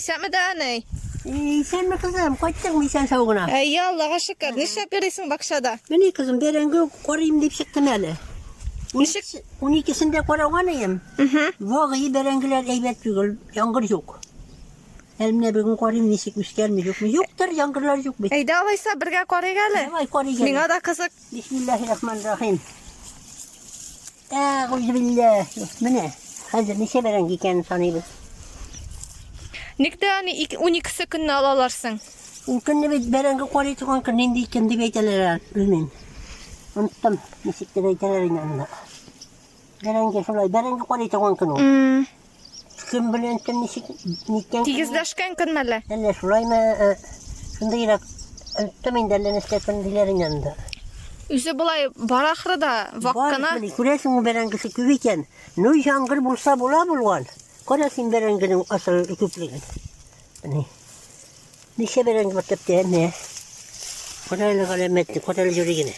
İsemi de ney? Sen mi kızım? Kaçtın mı sen soğuğuna? Ey Allah'a şükür. Neşe görüyorsun bakşada? Beni kızım berenge koruyayım deyip çıktım hele. 12'sinde koravanıyım. Vağı berengiler eybet büyül. Yangır yok. Elimne bir gün koruyayım nesikmiş gelmiş yok mu? Yoktur yangırlar yok. Ey davaysa birge koray gele. Vay koray gele. Nina da kızık. Bismillahirrahmanirrahim. Euzubillah. Mene. Hazır neşe berengi kendini sanıyız. Nikde hani 12 günde alalarsın. Mümkün bir berengi koruyup çıkan ki nindi kendi beyteler bilmem. Unuttum. Nesikte beytelerin yanında. Berengi şulay. Berengi koruyup çıkan ki o. Kim bilen nesik nikken. Tigizleşken kınmeli. Elle şulay mı? Şunda irak. Unuttum inderlen istedim dilerin yanında. Üze bulay barakırı da vakkana. Var, kuresin o berengisi küvüken. Ne yangır bulsa bula bulgan. Kuresin berenginin asıl küplüğün. Hani. Nişe berengi batıp diye ne? Kurayla kalametli, kurayla yürü yine.